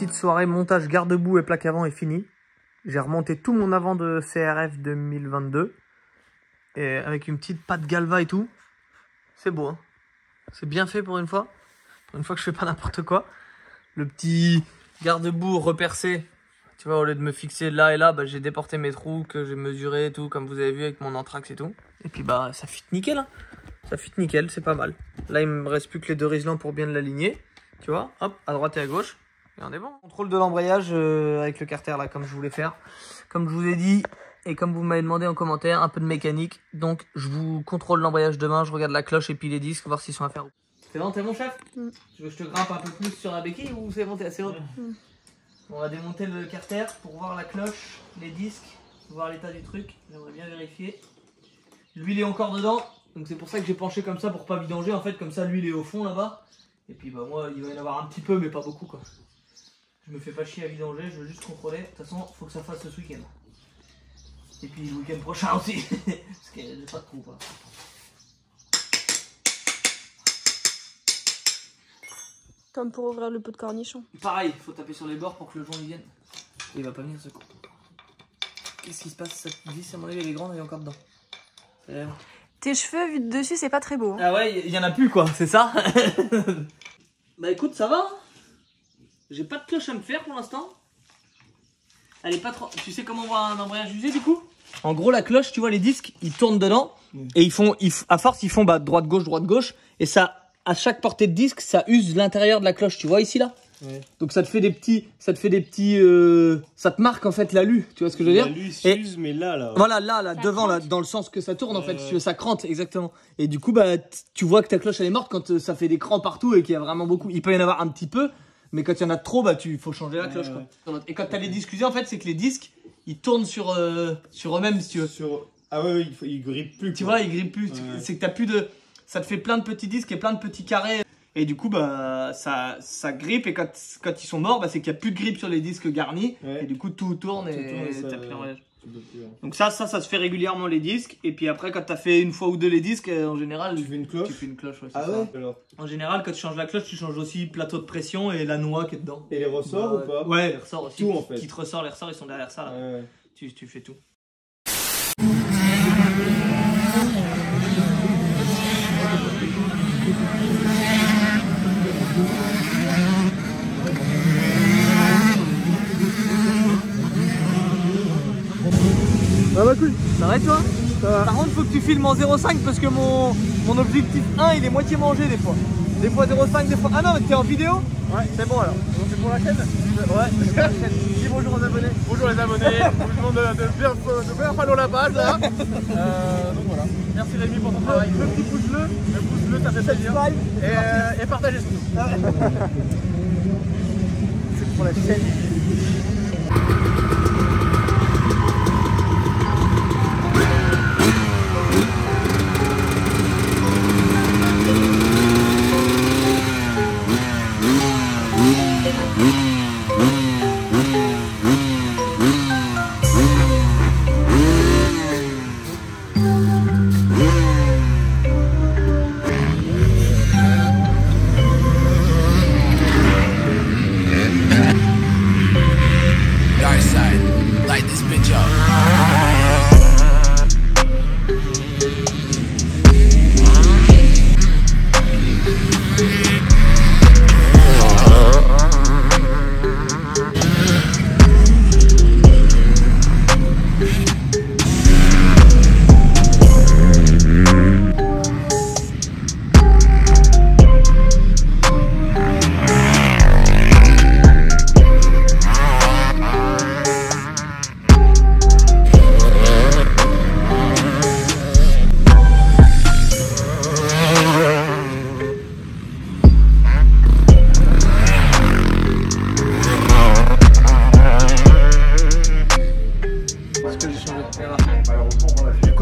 petite soirée montage garde-boue et plaque avant est finie. J'ai remonté tout mon avant de CRF 2022. Et avec une petite patte Galva et tout. C'est beau, hein. C'est bien fait pour une fois. Pour une fois que je fais pas n'importe quoi. Le petit garde-boue repercé. Tu vois, au lieu de me fixer là et là, bah, j'ai déporté mes trous que j'ai mesurés et tout, comme vous avez vu avec mon anthrax et tout. Et puis bah ça fit nickel, hein. Ça fit nickel, c'est pas mal. Là il me reste plus que les deux Riesland pour bien l'aligner. Tu vois, hop, à droite et à gauche. Et on est bon. Contrôle de l'embrayage avec le carter là, comme je voulais faire. Comme je vous ai dit, et comme vous m'avez demandé en commentaire, un peu de mécanique. Donc je vous contrôle l'embrayage demain, je regarde la cloche et puis les disques, voir s'ils sont à faire. C'est bon, t'es bon chef? Tu veux que je te grimpe un peu plus sur la béquille ou c'est bon, t'es assez haut? On va démonter le carter pour voir la cloche, les disques, voir l'état du truc. J'aimerais bien vérifier. L'huile est encore dedans, donc c'est pour ça que j'ai penché comme ça pour pas vidanger. En fait, comme ça, l'huile est au fond là-bas. Et puis bah moi, il va y en avoir un petit peu, mais pas beaucoup quoi. Je me fais pas chier à vidanger, je veux juste contrôler. De toute façon, faut que ça fasse ce week-end. Et puis le week-end prochain aussi, parce que j'ai pas de trou quoi. Comme pour ouvrir le pot de cornichon. Pareil, faut taper sur les bords pour que le joint il vienne. Et il va pas venir ce coup. Qu'est-ce qui se passe? Cette vis, à mon avis, elle est grande, elle est encore dedans. Tes cheveux, vus de dessus, c'est pas très beau. Hein. Ah ouais, il y en a plus quoi, c'est ça. Bah écoute, ça va. J'ai pas de cloche à me faire pour l'instant. Elle est pas trop... Tu sais comment on voit un embrayage usé du coup? En gros, la cloche, tu vois, les disques, ils tournent dedans. Et ils font, à force, ils font bah, droite-gauche. Et ça... À chaque portée de disque, ça use l'intérieur de la cloche, tu vois ici là. Ouais. Donc ça te fait des petits, ça te marque en fait l'alu, tu vois ce que je veux dire. L'alu s'use, mais là. Voilà, là, devant, là, dans le sens que ça tourne en fait, si tu veux, ça crante exactement. Et du coup, bah, tu vois que ta cloche elle est morte quand ça fait des crans partout et qu'il y a vraiment beaucoup. Il peut y en avoir un petit peu, mais quand il y en a trop, bah, faut changer la cloche. Quoi. Et quand t'as les disques usés, en fait, c'est que les disques, ils tournent sur eux-mêmes, si tu veux. Ah ouais, ils grippent plus. Tu vois, ils grippent plus. Ouais. C'est que t'as plus de. Ça te fait plein de petits disques et plein de petits carrés. Et du coup, bah, ça grippe. Et quand ils sont morts, bah, c'est qu'il n'y a plus de grippe sur les disques garnis. Ouais. Et du coup, tout tourne et t'as plus l'embrayage. Donc ça se fait régulièrement les disques. Et puis après, quand tu as fait une fois ou deux les disques, en général, tu fais une cloche. Ouais, ah ouais alors. En général, quand tu changes la cloche, tu changes aussi le plateau de pression et la noix qui est dedans. Et les ressorts ou pas? Ouais, les ressorts aussi. Tout en fait. Qui te ressort, les ressorts, ils sont derrière ça. Là. Ouais. Tu fais tout. Ah bah cool. Ça va et toi? Ça va. Par contre faut que tu filmes en 0,5 parce que mon objectif 1 il est moitié mangé des fois. Des fois 0,5, des fois... Ah non mais t'es en vidéo? Ouais. C'est bon alors. C'est pour la chaîne? Ouais, c'est pour la chaîne. Dis bonjour aux abonnés. Bonjour les abonnés. Je vous demande de bien follow la page là. Donc voilà. Merci Rémi pour ton travail. Le petit pouce bleu. Le pouce bleu ça fait plaisir. Et partagez surtout. C'est pour la chaîne.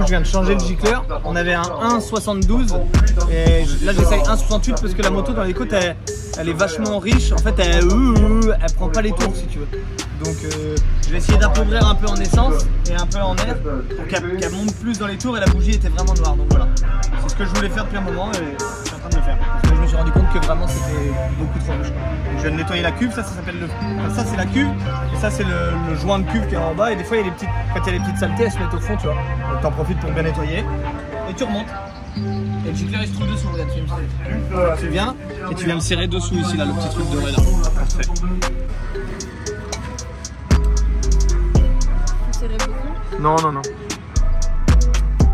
je viens de changer le gicleur. On avait un 1,72 et là j'essaye 1,68 parce que la moto dans les côtes elle est vachement riche. En fait elle prend pas les tours si tu veux. Donc je vais essayer d'appauvrir un peu en essence et un peu en air pour qu'elle monte plus dans les tours, et la bougie était vraiment noire. Donc voilà, c'est ce que je voulais faire depuis un moment et je suis en train de le faire. Parce que je me suis rendu compte que vraiment c'était beaucoup trop rouge. Je viens de nettoyer la cuve, ça s'appelle le... Enfin, ça c'est la cuve, et ça c'est le joint de cuve qui est en bas, et des fois il y a des petites... quand il y a des petites saletés, elles se mettent au fond, tu vois. Donc t'en profites pour bien nettoyer, et tu remontes. Et le gicleur il se trouve dessous, regarde, tu viens, et tu viens le serrer dessous ici, là, le petit truc doré là. Parfait. Faut serrer beaucoup. Non, non, non.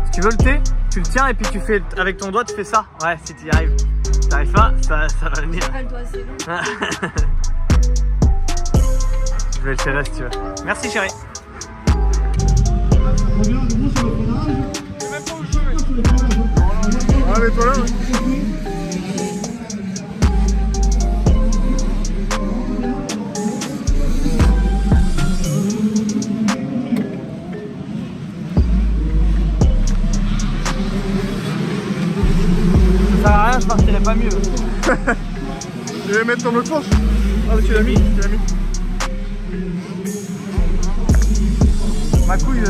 Si tu veux le thé, tu le tiens et puis tu fais avec ton doigt, tu fais ça. Ouais, si tu y arrives. Si t'arrives pas, ça va venir. Ah, le doigt assez long. Je vais le serrer si tu veux. Merci chérie. Allez, toi là. Ça sert à rien, je partirais pas mieux. Je vais mettre ton autre manche. Ah, mais tu l'as mis, tu l'as mis. Ma couille,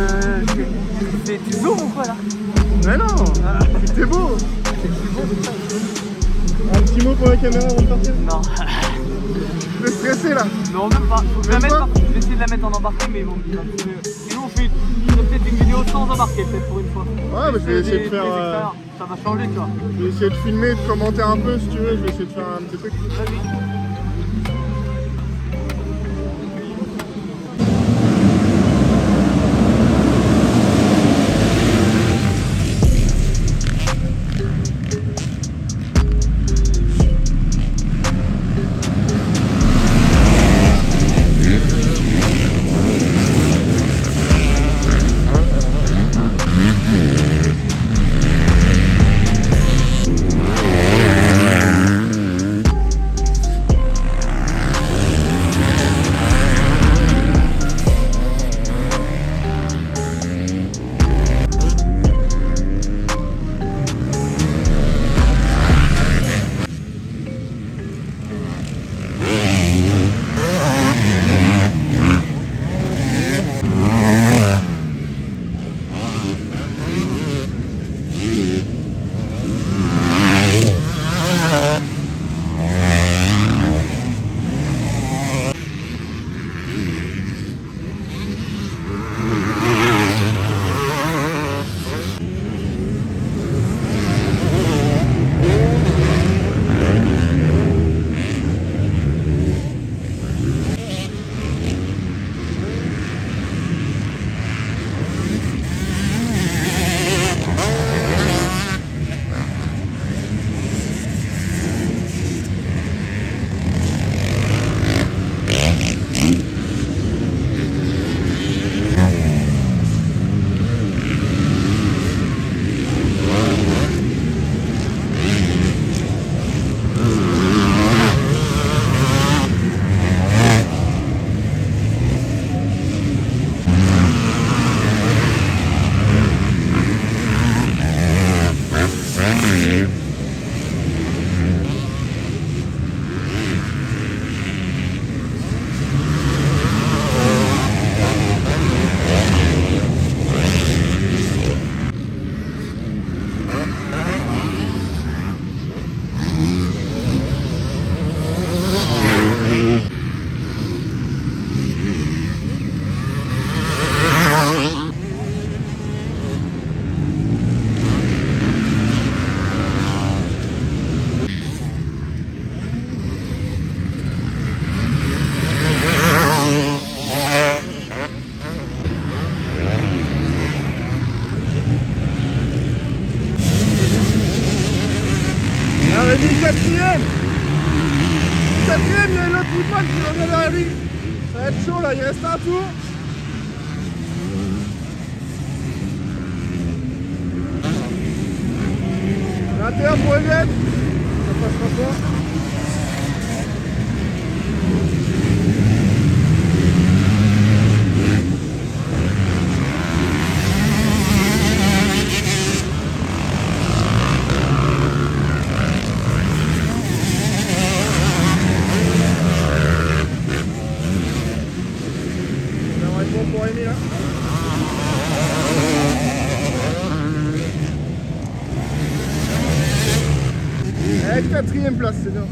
tu zoomes ou quoi là? Mais non, c'était beau. Un petit mot pour la caméra avant de partir. Non. Je suis stressé là. Non, même pas. Faut que je la Même mette pas je vais essayer de la mettre en embarqué, mais bon, sinon je fais peut-être une vidéo sans embarquer, peut-être pour une fois. Ouais, mais je vais essayer de faire. Ça va changer, tu vois. Je vais essayer de filmer, de commenter un peu si tu veux. Je vais essayer de faire un petit truc. Vas-y. Quatrième, il y a l'autre Nippon qui revient derrière lui. Ça va être chaud là, il reste un tour. L'intérieur pour Evian. Ça passera pas. Pour Amy là. Avec 4e place, c'est bien.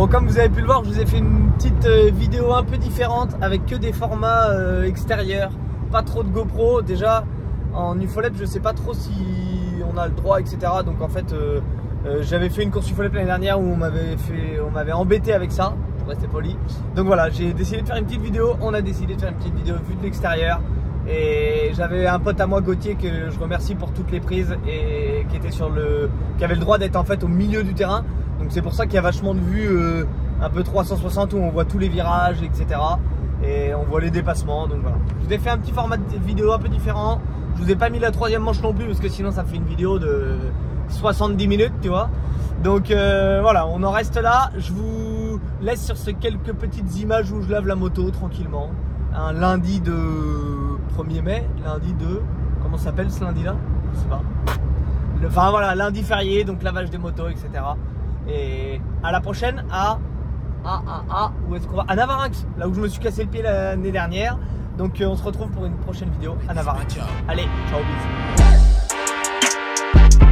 Bon, comme vous avez pu le voir, je vous ai fait une petite vidéo un peu différente avec que des formats extérieurs, pas trop de GoPro. Déjà en UFOLEP, je sais pas trop si on a le droit, etc. Donc en fait, j'avais fait une course UFOLEP l'année dernière où on m'avait embêté avec ça, pour rester poli. Donc voilà, j'ai décidé de faire une petite vidéo. On a décidé de faire une petite vidéo vue de l'extérieur. Et j'avais un pote à moi, Gauthier, que je remercie pour toutes les prises et qui était qui avait le droit d'être en fait au milieu du terrain. Donc c'est pour ça qu'il y a vachement de vues un peu 360 où on voit tous les virages, etc. Et on voit les dépassements. Donc voilà. Je vous ai fait un petit format de vidéo un peu différent. Je vous ai pas mis la troisième manche non plus parce que sinon ça fait une vidéo de 70 minutes, tu vois. Donc voilà, on en reste là. Je vous laisse sur ces quelques petites images où je lave la moto tranquillement. Un lundi de 1er mai, lundi de... Comment ça s'appelle ce lundi là? Je sais pas. Enfin voilà, lundi férié, donc lavage des motos, etc. Et à la prochaine où est-ce qu'on va? À Navarinx, là où je me suis cassé le pied l'année dernière. Donc on se retrouve pour une prochaine vidéo à Navarinx. Allez, ciao, bisous.